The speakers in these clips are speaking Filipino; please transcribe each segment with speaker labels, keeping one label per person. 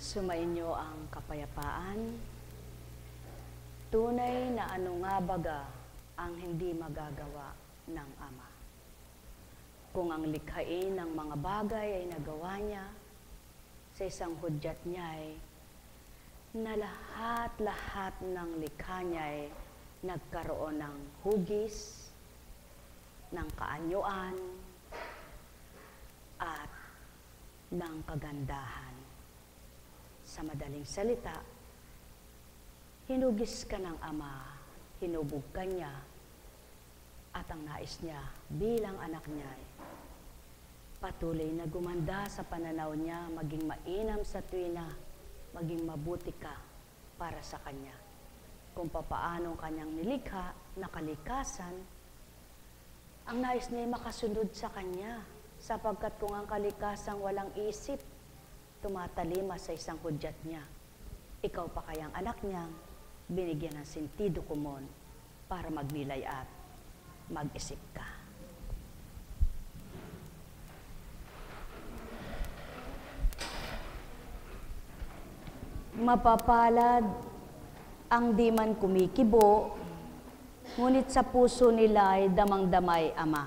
Speaker 1: Sumainyo ang kapayapaan. Tunay na ano nga baga ang hindi magagawa ng Ama. Kung ang likhain ng mga bagay ay nagawa niya, sa isang hudyat niya ay na lahat-lahat ng likha niya ay nagkaroon ng hugis, ng kaanyuan, at ng kagandahan. Sa madaling salita, hinugis ka ng Ama, hinubog ka niya, at ang nais niya bilang anak niya ay patuloy na gumanda sa pananaw niya, maging mainam sa tuwina, maging mabuti ka para sa Kanya. Kung papaanong Kanyang nilikha na kalikasan, ang nais niya ay makasunod sa Kanya, sapagkat kung ang kalikasang walang isip, tumatalima sa isang hudyat niya, ikaw pa kayang anak niyang binigyan ng sentido komon para magnilay at mag-isip ka. Mapapalad ang di man kumikibo, ngunit sa puso nila ay damang-damay Ama.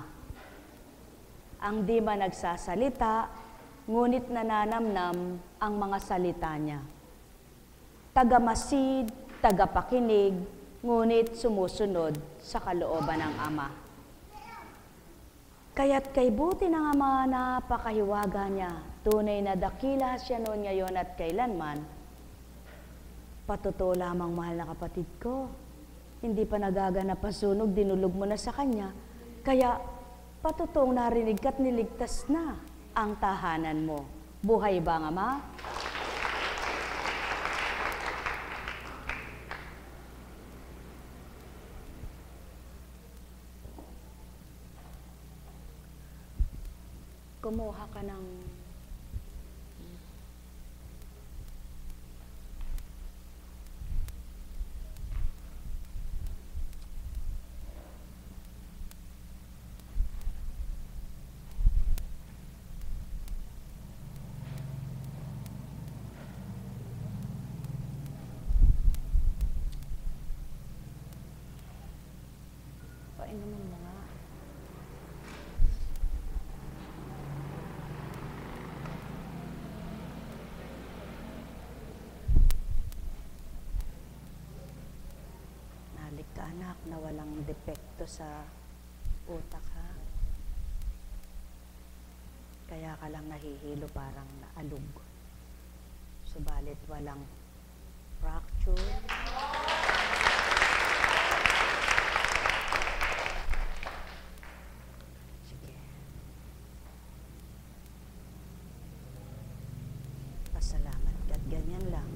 Speaker 1: Ang di man nagsasalita, ngunit nananamnam ang mga salita niya. Tagamasid, tagapakinig, ngunit sumusunod sa kalooban ng Ama. Kaya't kay buti ng Ama, napakahiwaga niya, tunay na dakila siya noon, ngayon at kailanman. Patotoo lamang, mahal na kapatid ko, hindi pa nagaganap ang sunog, dinulog mo na sa Kanya, kaya patotoong narinig ka't niligtas na ang tahanan mo. Buhay ba ang Ama? Kumuha ka ng painumin mo nga. Nalik ka, anak, na walang depekto sa utak, ha? Kaya ka lang nahihilo, parang naalog. Subalit walang fracture. Salamat ka at ganyan lang.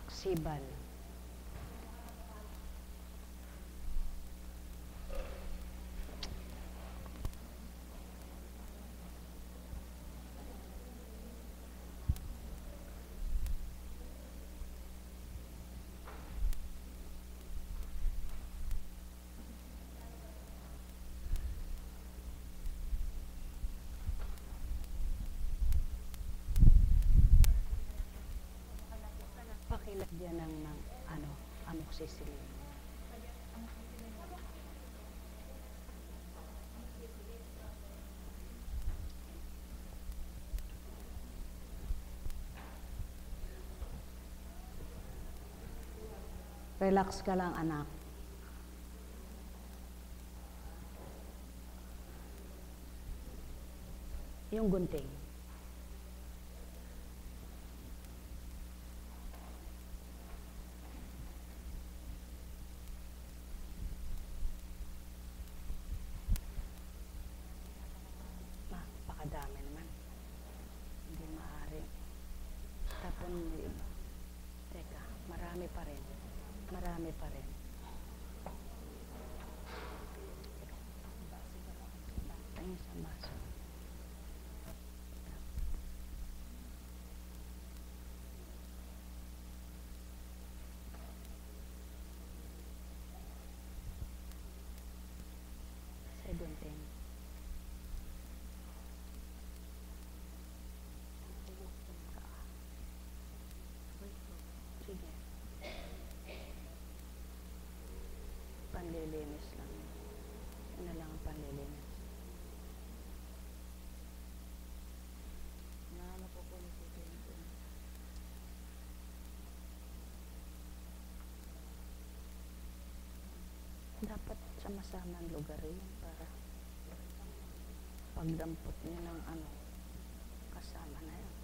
Speaker 1: Sibal. Pakilagyan ng amoxicillin. Relax ka lang, anak. Yung gunting. Pakadami naman. Hindi maaari. Tapon mo iba. Teka, marami pa rin. sa masamang lugar yun para pagdampot niyo ng ano, kasama na yun.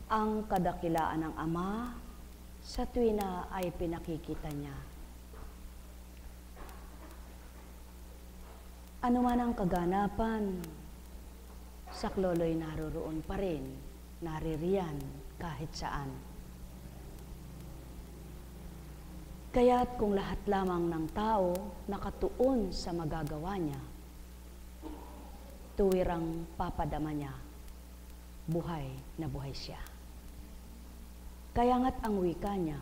Speaker 1: Ang kadakilaan ng Ama sa tuwina ay pinakikita niya. Ano man ang kaganapan saklolo'y naroroon pa rin, naririyan kahit saan. Kaya't kung lahat lamang ng tao nakatuon sa magagawa niya, tuwirang papadama niya, buhay na buhay siya. Kaya nga't ang wika niya,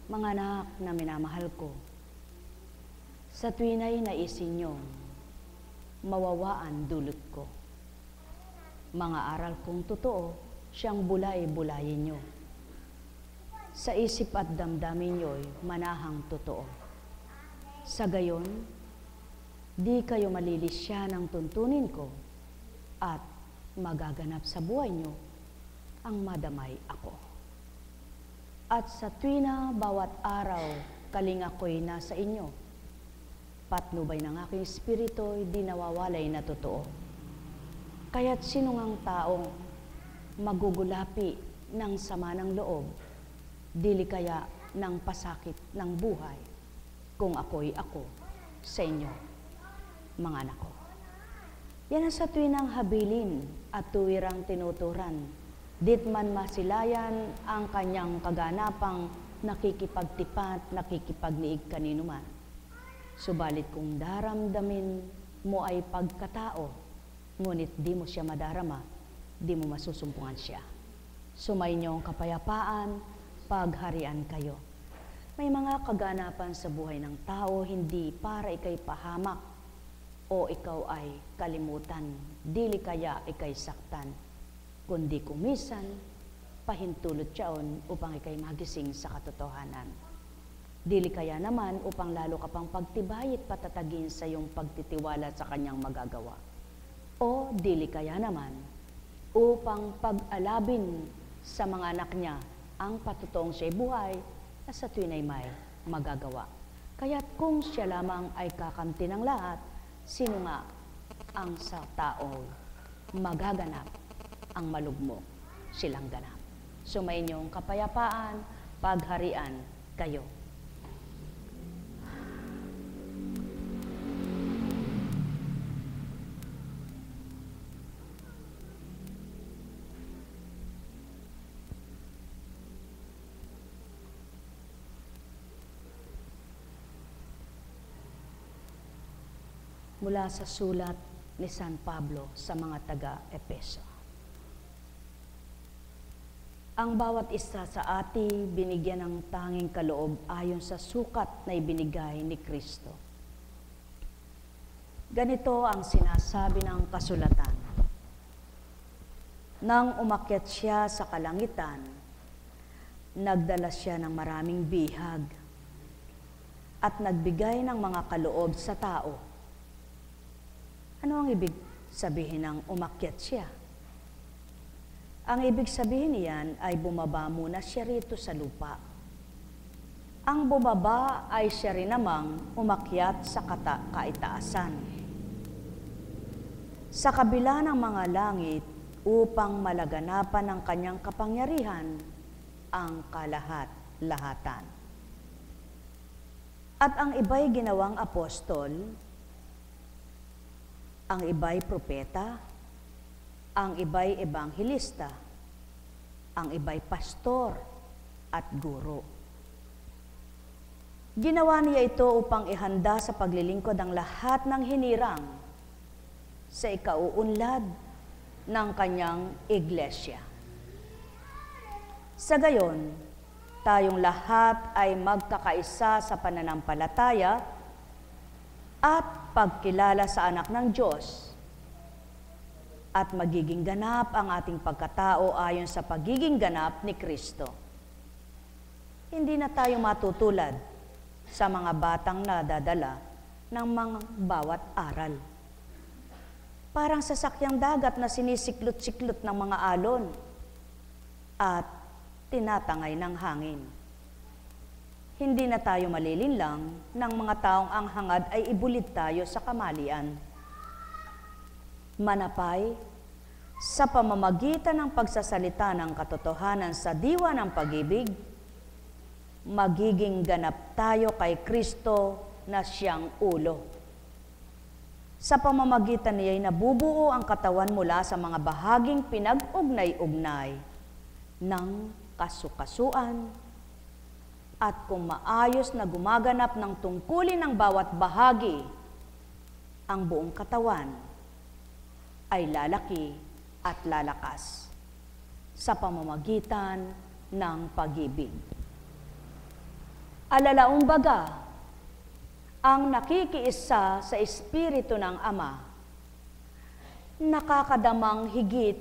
Speaker 1: mga anak na minamahal ko, sa tuwina'y naisin niyong mawawaan dulot ko. Mga aral kong totoo, siyang bulay-bulayin niyo. Sa isip at damdamin niyo'y manahang totoo. Sa gayon, di kayo malilisya ng tuntunin ko at magaganap sa buhay niyo ang madamay ako. At sa tuwina bawat araw, kaling ako'y nasa inyo, patnubay ng aking espiritu'y di nawawalay na totoo. Kaya't sinungang taong magugulapi ng sama ng loob, dili kaya ng pasakit ng buhay, kung ako'y ako sa inyo, mga anak ko. Yan ang sa tuwinang habilin at tuwirang tinuturan, dit man masilayan ang kanyang kaganapang nakikipagtipat, nakikipagniig kanino man. Subalit kung daramdamin mo ay pagkatao, ngunit di mo siya madarama, di mo masusumpungan siya. Sumainyo ang kapayapaan, pagharian kayo. May mga kaganapan sa buhay ng tao, hindi para ikay pahamak o ikaw ay kalimutan, dili kaya ikay saktan, kundi kumisan, pahintulot siyaon upang ikay magising sa katotohanan. Dili kaya naman upang lalo ka pang pagtibay at patatagin sa iyong pagtitiwala sa kanyang magagawa. O dili kaya naman upang pag-alabin sa mga anak niya ang patutoong siya'y buhay na sa tuwina'y may magagawa. Kaya't kung siya lamang ay kakamti ng lahat, sino nga ang sa taong magaganap ang malugmok silang ganap. Sumainyong kapayapaan, pagharian kayo. Mula sa sulat ni San Pablo sa mga taga-Epeso. Ang bawat isa sa ati binigyan ng tanging kaloob ayon sa sukat na ibinigay ni Kristo. Ganito ang sinasabi ng kasulatan. Nang umakyat siya sa kalangitan, nagdala siya ng maraming bihag at nagbigay ng mga kaloob sa tao. Ano ang ibig sabihin ng umakyat siya? Ang ibig sabihin niyan ay bumaba muna siya rito sa lupa. Ang bumaba ay siya rin namang umakyat sa kaitaasan. Sa kabila ng mga langit upang malaganapan ng kanyang kapangyarihan ang kalahat-lahatan. At ang iba'y ginawang apostol, ang iba'y propeta, ang iba'y ebanghelista, ang iba'y pastor at guro. Ginawa niya ito upang ihanda sa paglilingkod ang lahat ng hinirang sa ikauunlad ng kanyang iglesia. Sa gayon, tayong lahat ay magkakaisa sa pananampalataya at pagkilala sa anak ng Diyos at magiging ganap ang ating pagkatao ayon sa pagiging ganap ni Kristo. Hindi na tayo matutulad sa mga batang nadadala ng mga bawat aral. Parang sasakyang dagat na sinisiklot-siklot ng mga alon at tinatangay ng hangin. Hindi na tayo malilinlang ng mga taong ang hangad ay ibulit tayo sa kamalian. Manapay, sa pamamagitan ng pagsasalita ng katotohanan sa diwa ng pag-ibig, magiging ganap tayo kay Kristo na siyang ulo. Sa pamamagitan niya'y nabubuo ang katawan mula sa mga bahaging pinag-ugnay-ugnay ng kasukasuan, at kung maayos na gumaganap ng tungkulin ng bawat bahagi, ang buong katawan ay lalaki at lalakas sa pamamagitan ng pag-ibig. Alalaong baga, ang nakikiisa sa Espiritu ng Ama, nakakadamang higit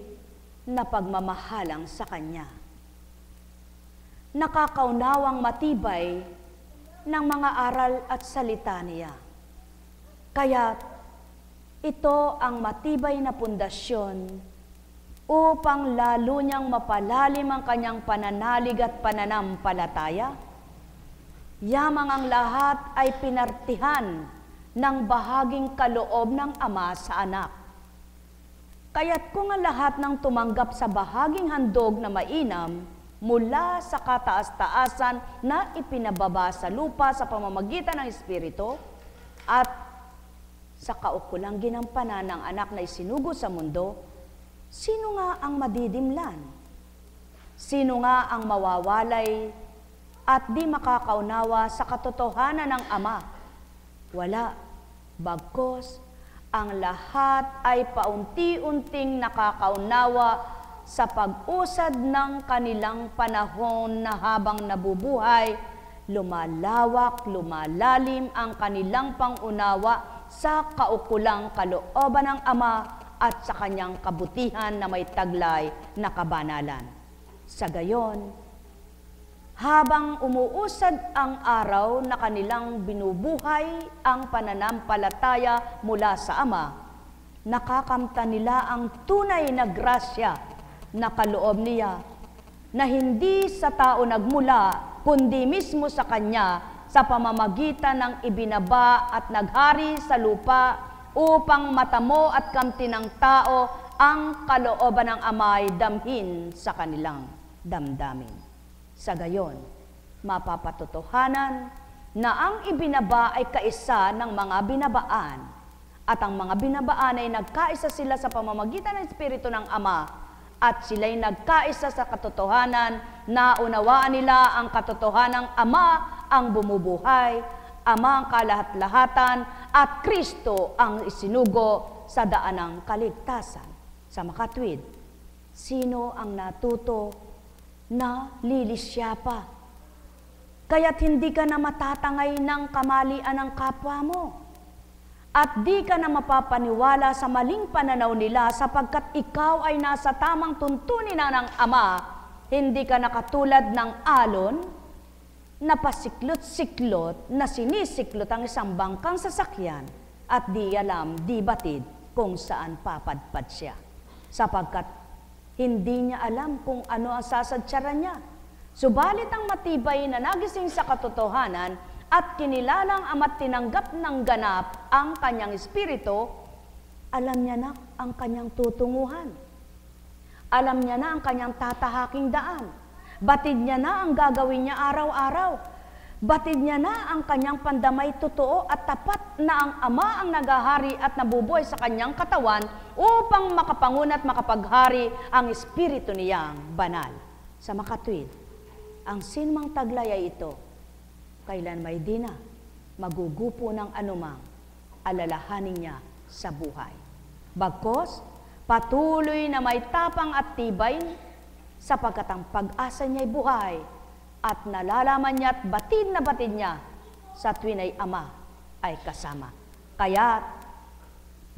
Speaker 1: na pagmamahalang sa Kanya. Nakakaunawang matibay ng mga aral at salita niya. Kaya ito ang matibay na pundasyon upang lalo niyang mapalalim ang kanyang pananalig at pananampalataya. Yamang ang lahat ay pinartihan ng bahaging kaloob ng Ama sa Anak. Kaya't kung ang lahat ng tumanggap sa bahaging handog na mainam mula sa kataas-taasan na ipinababa sa lupa sa pamamagitan ng Espiritu at sa kaukulang ginampanan ng Anak na isinugo sa mundo, sino nga ang madidimlan? Sino nga ang mawawalay at di makakaunawa sa katotohanan ng Ama? Wala, bagkus ang lahat ay paunti-unting nakakaunawa sa pag-usad ng kanilang panahon na habang nabubuhay, lumalawak, lumalalim ang kanilang pangunawa sa kaukulang kalooban ng Ama at sa kanyang kabutihan na may taglay na kabanalan. Sa gayon, habang umuusad ang araw na kanilang binubuhay ang pananampalataya mula sa Ama, nakakamta nila ang tunay na grasya na kaloob niya, na hindi sa tao nagmula, kundi mismo sa Kanya, sa pamamagitan ng ibinaba at naghari sa lupa, upang matamo at kamti ng tao ang kalooban ng Ama ay damhin sa kanilang damdamin. Sa gayon, mapapatotohanan na ang ibinaba ay kaisa ng mga binabaan, at ang mga binabaan ay nagkaisa sila sa pamamagitan ng Espiritu ng Ama, at sila'y nagkaisa sa katotohanan na unawaan nila ang katotohanan ng Ama ang bumubuhay, Ama ang kalahat-lahatan, at Kristo ang isinugo sa daan ng kaligtasan. Sa makatwid, sino ang natuto na lilisya pa? Kaya't hindi ka na matatangay ng kamalian ng kapwa mo. At di ka na mapapaniwala sa maling pananaw nila, sapagkat ikaw ay nasa tamang tuntunin na ng Ama, hindi ka nakatulad ng alon na pasiklot-siklot na sinisiklot ang isang bangkang sasakyan at di alam, di batid kung saan papadpad siya. Sapagkat hindi niya alam kung ano ang sasadyaran niya. Subalit ang matibay na nagising sa katotohanan at kinilalang Ama't tinanggap ng ganap ang kanyang espiritu, alam niya na ang kanyang tutunguhan. Alam niya na ang kanyang tatahaking daan. Batid niya na ang gagawin niya araw-araw. Batid niya na ang kanyang pandamay totoo at tapat na ang Ama ang naghahari at nabubuhay sa kanyang katawan upang makapangun at makapaghari ang espiritu niyang banal. Sa makatwid, ang sinumang taglay ay ito, kailan may di na magugupo ng anumang alalahanin niya sa buhay. Bagkos, patuloy na may tapang at tibay, sapagkat ang pag-asa niya'y buhay at nalalaman niya at batid niya sa tuwin ay Ama ay kasama. Kaya,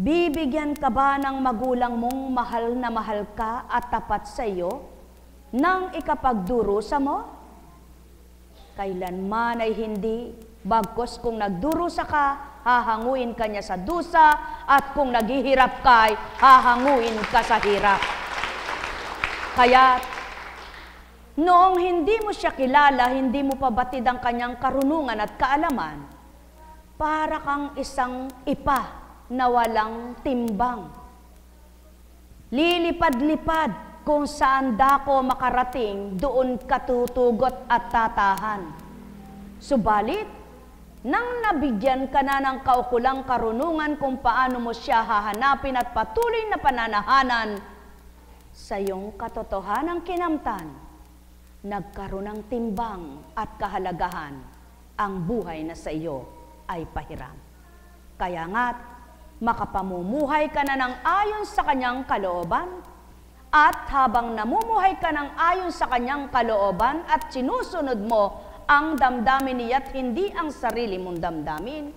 Speaker 1: bibigyan ka ba ng magulang mong mahal na mahal ka at tapat sa iyo nang ikapagdurusa mo? Kailanman ay hindi, bagkos kung nagdurusa ka, hahanguin ka niya sa dusa, at kung naghihirap ka, hahanguin ka sa hirap. Kaya, noong hindi mo siya kilala, hindi mo pa batid ang kanyang karunungan at kaalaman, para kang isang ipa na walang timbang. Lilipad-lipad kung saan dako makarating, doon katutugot at tatahan. Subalit, nang nabigyan ka na ng kaukulang karunungan kung paano mo siya hahanapin at patuloy na pananahanan sa iyong katotohanang kinamtan, nagkaroon ng timbang at kahalagahan ang buhay na sa iyo ay pahiram. Kaya nga't makapamumuhay ka na ng ayon sa kanyang kalooban, at habang namumuhay ka ng ayon sa kanyang kalooban at sinusunod mo ang damdamin niya't hindi ang sarili mong damdamin,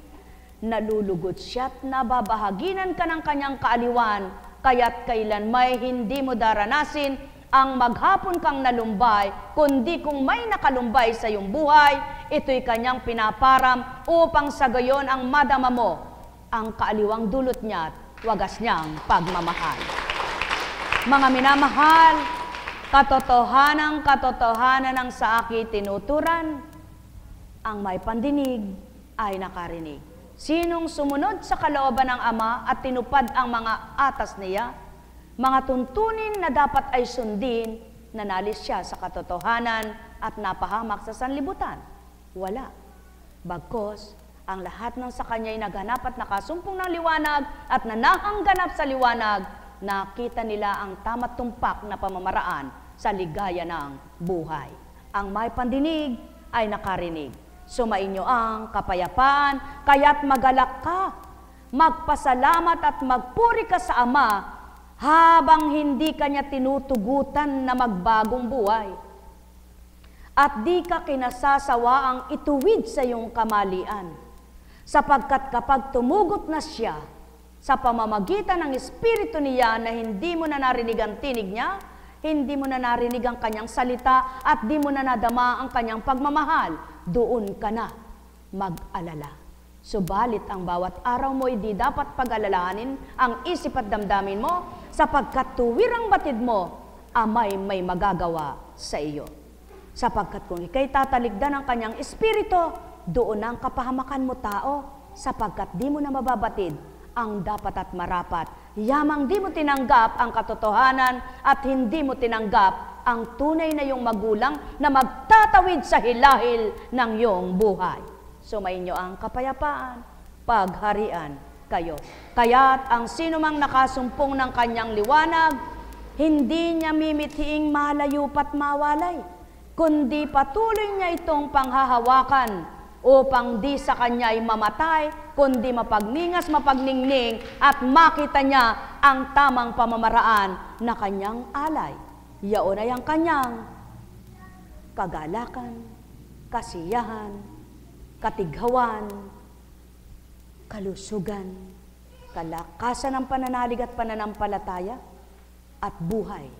Speaker 1: nalulugod siya't nababahaginan ka ng kanyang kaaliwan, kaya't kailan may hindi mo daranasin ang maghapon kang nalumbay, kundi kung may nakalumbay sa iyong buhay, ito'y kanyang pinaparam upang sa gayon ang madama mo ang kaaliwang dulot niya't wagas niyang pagmamahal. Mga minamahal, katotohanan ang sa akin tinuturan, ang may pandinig ay nakarinig. Sinong sumunod sa kalooban ng Ama at tinupad ang mga atas niya, mga tuntunin na dapat ay sundin, nanalis siya sa katotohanan at napahamak sa sanlibutan? Wala. Bagkos, ang lahat ng sa kanya ay naghanap at nakasumpong ng liwanag at nanahangganap sa liwanag, nakita nila ang tama't tumpak na pamamaraan sa ligaya ng buhay. Ang may pandinig ay nakarinig. Sumainyo ang kapayapaan, kaya't magalak ka, magpasalamat at magpuri ka sa Ama habang hindi kanya tinutugutan na magbagong buhay. At di ka kinasasawaang ituwid sa iyong kamalian, sapagkat kapag tumugot na siya sa pamamagitan ng Espiritu niya na hindi mo na narinig ang tinig niya, hindi mo na narinig ang kanyang salita at di mo na nadama ang kanyang pagmamahal, doon ka na mag-alala. Subalit ang bawat araw mo hindi dapat pag-alalahanin ang isip at damdamin mo, sapagkat tuwirang batid mo, Ama'y may magagawa sa iyo. Sapagkat kung ika'y tatalikdan ng kanyang Espiritu, doon ang kapahamakan mo tao, sapagkat di mo na mababatid ang dapat at marapat. Yamang di mo tinanggap ang katotohanan at hindi mo tinanggap ang tunay na iyong magulang na magtatawid sa hilahil ng iyong buhay. Sumainyo ang kapayapaan, pagharian kayo. Kaya't ang sinumang nakasumpong ng kanyang liwanag, hindi niya mimithiing malayo pat mawalay, kundi patuloy niya itong panghahawakan upang di sa kanya ay mamatay, kundi mapagningas, mapagningning at makita niya ang tamang pamamaraan na kanyang alay. Yaon ay ang kanyang kagalakan, kasiyahan, katighawan, kalusugan, kalakasan ng pananalig at pananampalataya, at buhay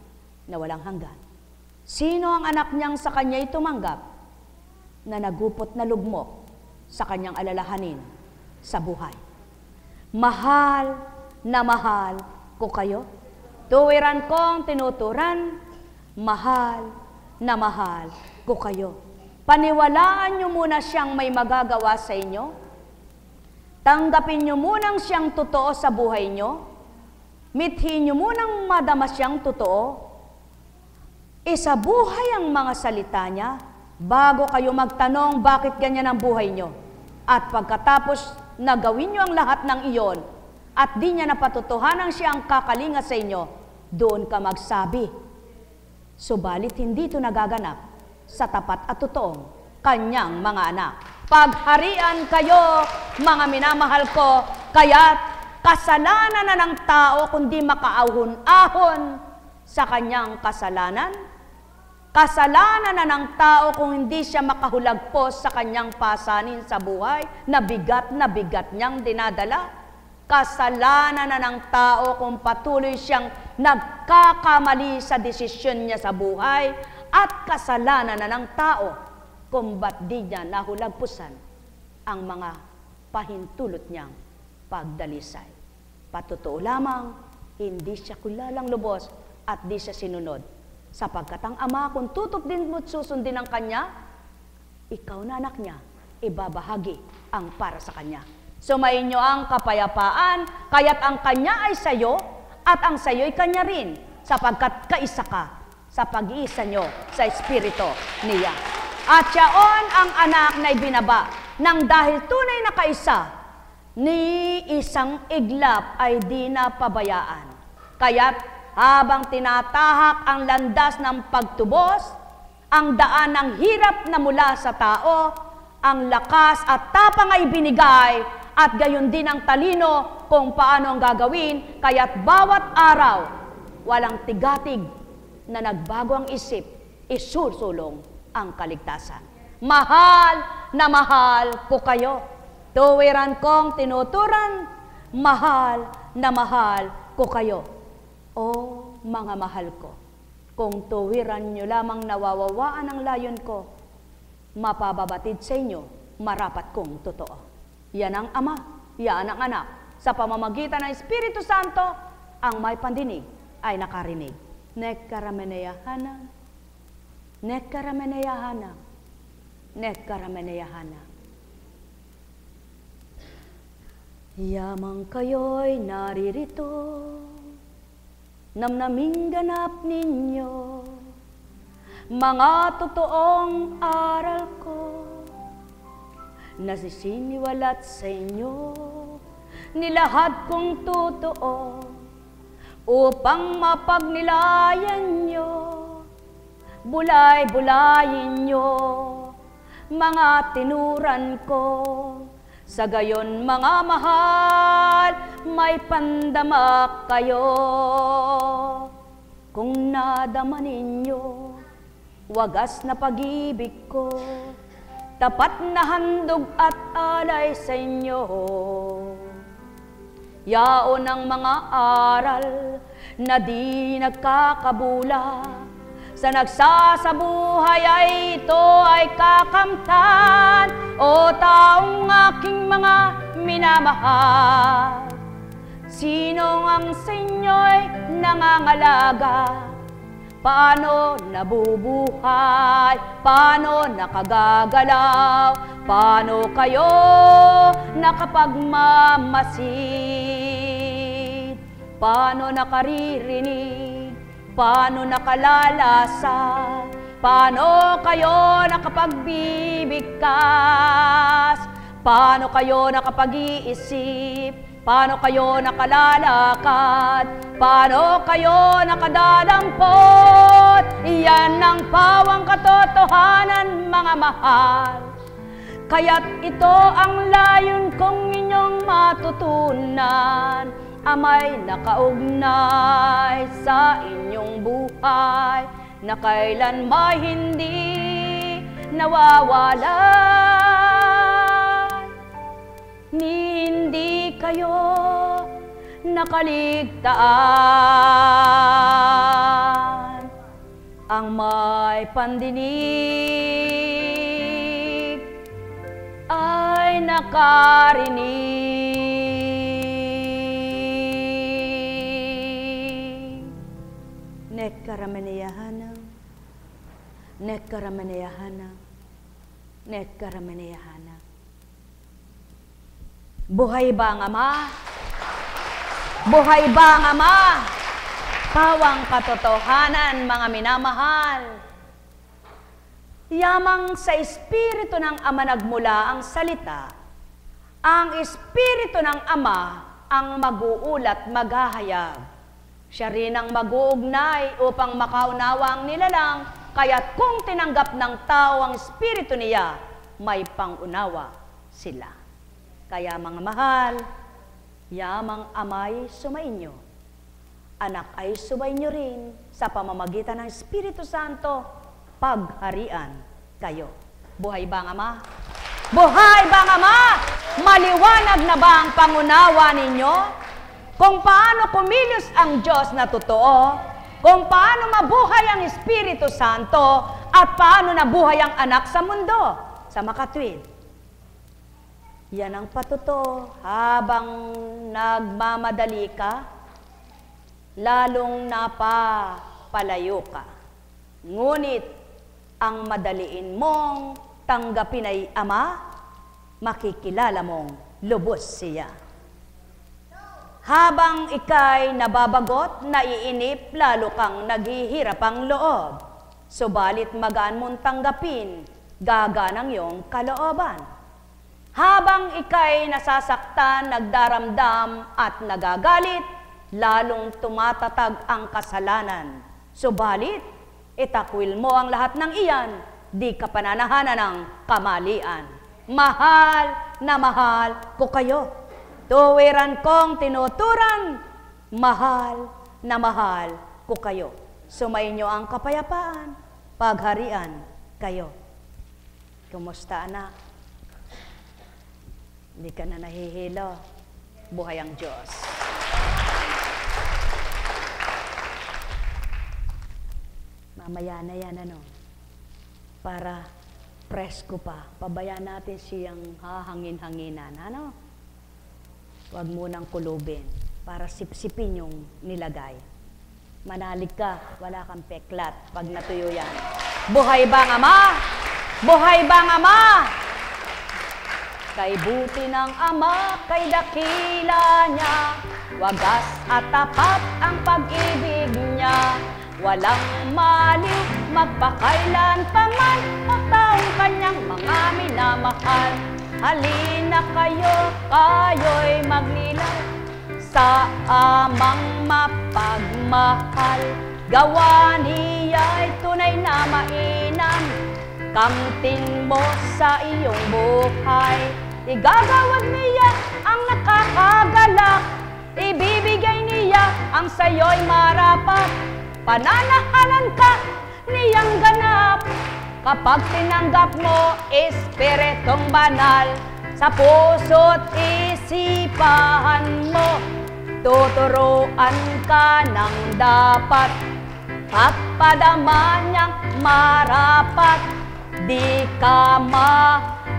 Speaker 1: na walang hanggan. Sino ang anak niyang sa kanya'y tumanggap na nagupot na lugmok sa kanyang alalahanin sa buhay? Mahal na mahal ko kayo. Tuwiran kong tinuturan, mahal na mahal ko kayo. Paniwalaan niyo muna siyang may magagawa sa inyo. Tanggapin niyo munang siyang totoo sa buhay niyo. Mithin niyo munang madama siyang totoo. Isabuhay ang mga salita niya bago kayo magtanong bakit ganyan ang buhay niyo. At pagkatapos na gawin niyo ang lahat ng iyon at di niya napatotohanan siya ang kakalinga sa inyo, doon ka magsabi. Subalit hindi ito nagaganap sa tapat at totoong kanyang mga anak. Pagharian kayo, mga minamahal ko, kaya't kasalanan na ng tao kundi makaahon-ahon sa kanyang kasalanan. Kasalanan na ng tao kung hindi siya makahulagpos sa kanyang pasanin sa buhay na bigat niyang dinadala. Kasalanan na ng tao kung patuloy siyang nagkakamali sa desisyon niya sa buhay. At kasalanan na ng tao kung ba't di niya nahulagpusan ang mga pahintulot niyang pagdalisay. Patotoo lamang, hindi siya kulalang lubos at di siya sinunod. Sapagkat ang Ama, kung tutok din mo't susundin ang Kanya, ikaw na anak niya, ibabahagi ang para sa Kanya. Sumainyo ang kapayapaan, kaya't ang Kanya ay sayo, at ang sayo ay Kanya rin, sapagkat kaisa ka sa pag-iisa nyo sa Espiritu niya. At siyaon ang anak na ibinaba nang dahil tunay na kaisa, ni isang iglap ay di napabayaan. Kaya't habang tinatahak ang landas ng pagtubos, ang daan ng hirap na mula sa tao, ang lakas at tapang ay binigay, at gayon din ang talino kung paano ang gagawin, kaya't bawat araw, walang tigatig na nagbago ang isip, isusulong ang kaligtasan. Mahal na mahal ko kayo. Tuwiran kong tinuturan, mahal na mahal ko kayo. O mga mahal ko, kung tuwiran nyo lamang nawawawaan ang layon ko, mapababatid sa inyo, marapat kong totoo. Yan ang Ama, yan ang Anak. Sa pamamagitan ng Espiritu Santo, ang may pandinig ay nakarinig. Nekkarameneyahana, nekkarameneyahana, nekkarameneyahana. Yamang kayo'y naririto, namnaming ganap ninyo, mga totoong aral ko, nasisiniwalat sa inyo, nilahad kong totoo, upang mapagnilayan nyo, bulay-bulayin nyo, mga tinuran ko, sa gayon mga mahal, may pandamak kayo. Kung nadama ninyo, wagas na pag-ibig ko, tapat na handog at alay sa inyo. Yaon ang mga aral na di nagkakabula, sa nagsasabuhay ay ito ay kakamtan, o taong aking mga minamahal. Sino ang sa inyo'y nangangalaga? Paano nabubuhay? Paano nakagagalaw? Paano kayo nakapagmamasid? Paano nakaririnig? Paano nakalalasa? Paano kayo nakapagbibigkas? Paano kayo nakapag-iisip? Paano kayo nakalalakad? Paano kayo nakadadampot? Iyan ang pawang katotohanan, mga mahal. Kaya't ito ang layon kong inyong matutunan, amay nakaugnay sa inyong buhay, na kailanman hindi nawawala. Ni hindi kayo nakaligtaan, ang may pandinig ay nakarinig. Nekkarameneyahana, nekkarameneyahana, nekkarameneyahana. Buhay ba ang Ama? Buhay ba ang Ama? Pawang katotohanan, mga minamahal. Yamang sa Espiritu ng Ama nagmula ang salita, ang Espiritu ng Ama ang mag-uulat, maghahayag. Siya rin ang mag-uugnay upang makaunawa ang nilalang, kaya't kung tinanggap ng tao ang Espiritu niya, may pangunawa sila. Kaya mga mahal, yamang Ama'y sumainyo, Anak ay sumainyo rin, sa pamamagitan ng Espiritu Santo, pagharian kayo. Buhay ba ang Ama? Buhay ba ang Ama? Maliwanag na ba ang pangunawa ninyo? Kung paano kumilos ang Diyos na totoo, kung paano mabuhay ang Espiritu Santo, at paano nabuhay ang anak sa mundo, sa makatwid. Yan ang patuto, habang nagmamadali ka, lalong napapalayo ka. Ngunit, ang madaliin mong tanggapin ay Ama, makikilala mong lubos siya. Habang ika'y nababagot, naiinip, lalo kang naghihirap ang loob. Subalit magaan mong tanggapin, gaganang iyong kalooban. Habang ika'y nasasaktan, nagdaramdam at nagagalit, lalong tumatatag ang kasalanan. Subalit, itakwil mo ang lahat ng iyan, di ka pananahanan ng kamalian. Mahal na mahal ko kayo. Tuwiran kong tinuturan, mahal na mahal ko kayo. Sumainyo ang kapayapaan, pagharian kayo. Kumusta, anak? Hindi ka na nahihilo. Buhay ang Diyos. Mamaya na yan, ano? Para presko pa. Pabayaan natin siyang hahangin-hanginan, ano? Huwag munang kulubin para sipsipin yung nilagay. Manalig ka, wala kang peklat pag natuyo yan. Buhay bang Ama? Buhay bang Ama? Kay buti ng Ama, kay dakila niya, wagas at tapat ang pag-ibig niya. Walang maliw, magpakailan paman, o taong kanyang mga minamahal. Halina kayo, kayo'y maglilay sa Amang mapagmahal. Gawa niya'y tunay na mainam, kamtin mo sa iyong buhay. Igagawad niya ang nakakagalak, ibibigay niya ang sayo'y marapat. Pananahalan ka niyang ganap, kapag tinanggap mo Espiritong Banal. Sa puso't isipan mo, tuturuan ka ng dapat, pagpadama niyang marapat. Di ka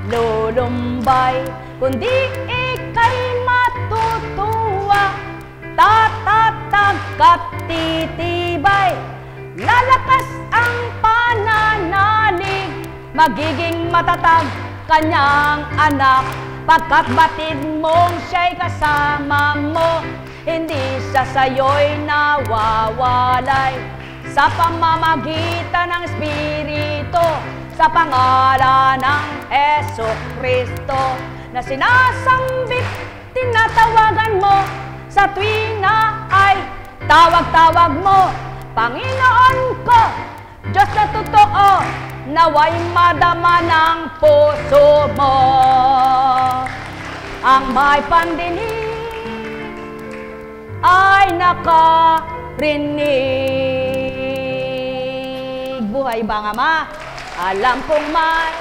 Speaker 1: malulumbay, kundi ika'y matutuwa, tatatag at titibay. Lalakas ang pananalig, magiging matatag kanyang anak. Pagkat batid mong siya'y kasama mo, hindi siya sa'yo'y nawawalay. Sa pamamagitan ng Espiritu, sa pangalan ng Jesucristo, na sinasambit, tinatawagan mo, sa tuwina ay tawag-tawag mo. Panginoon ko, Diyos na totoo, naway madama ng puso mo. Ang may pandinig ay nakarinig. Buhay bang Ama? Alam kong may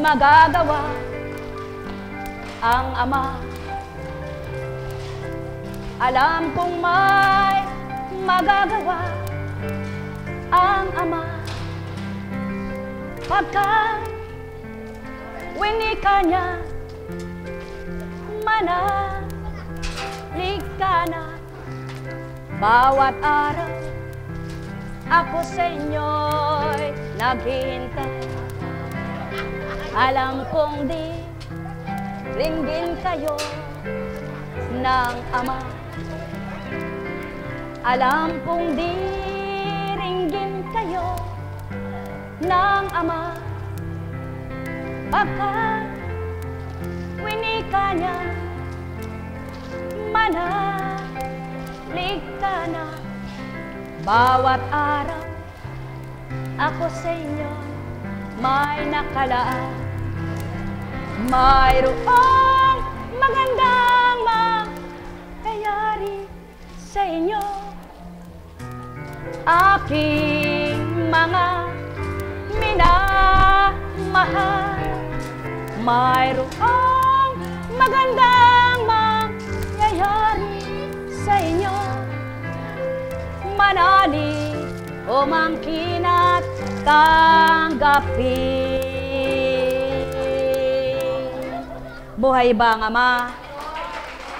Speaker 1: magagawa ang Ama. Alam kong may magagawa ang Ama. Pagkat winika niya, manalig ka na. Bawat araw ako sa inyo'y naghihintay. Alam kong di ringgin kayo ng Ama. Alam kong di ringgin kayo ng Ama. Pagkat winika niya, manalig ka na. Bawat araw ako sa inyo may nakalaan. Mayroong magandang mangyayari sa inyo. Aking mga minamahal, mayroong magandang mangyayari sa inyo. Manali o mangkin at tanggapin. Buhay bang Ama?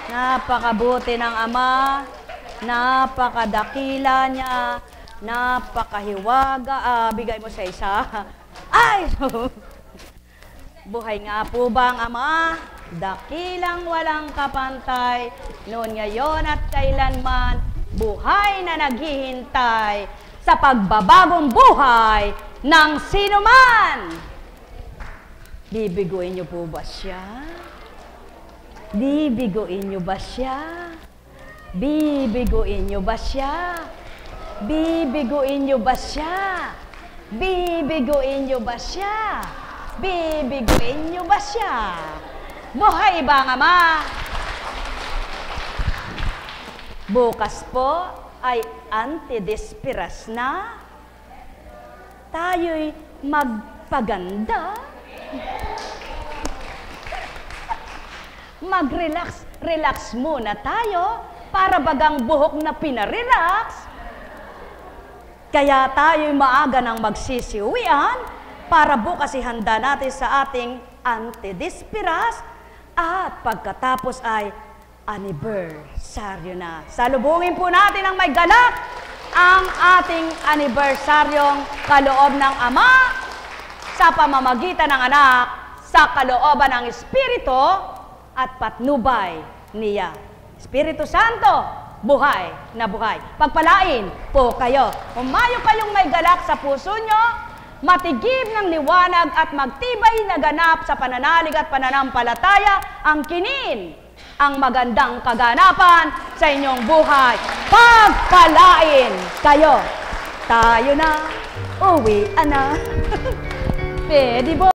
Speaker 1: Napakabuti ng Ama, napakadakila niya, napakahiwaga. Bigay mo sa isa. Ay! Buhay nga po bang Ama? Dakilang walang kapantay, noon, ngayon at kailanman, buhay na naghihintay sa pagbabagong buhay ng sinuman. Bibiguin niyo po ba siya? Bibiguin niyo ba siya? Bibiguin niyo ba siya? Bibiguin niyo ba siya? Bibiguin niyo ba siya? Bibiguin niyo ba siya? Buhay ba ang Ama? Bukas po ay antidesperas na. Tayo'y magpaganda. Mag-relax muna tayo para bagang buhok na pinarelax. Kaya tayo'y maaga nang magsisiuwian para bukas ihanda natin sa ating antidesperas at pagkatapos ay anibersaryo na. Salubungin po natin ang may galak ang ating anibersaryong kaloob ng Ama sa pamamagitan ng Anak sa kalooban ng Espiritu at patnubay niya. Espiritu Santo, buhay na buhay. Pagpalain po kayo. Umayo kayong may galak sa puso nyo, matigib ng liwanag at magtibay na ganap sa pananalig at pananampalataya ang kinin, ang magandang kaganapan sa inyong buhay. Pagpalain kayo. Tayo na, uwi na. Pwede ba?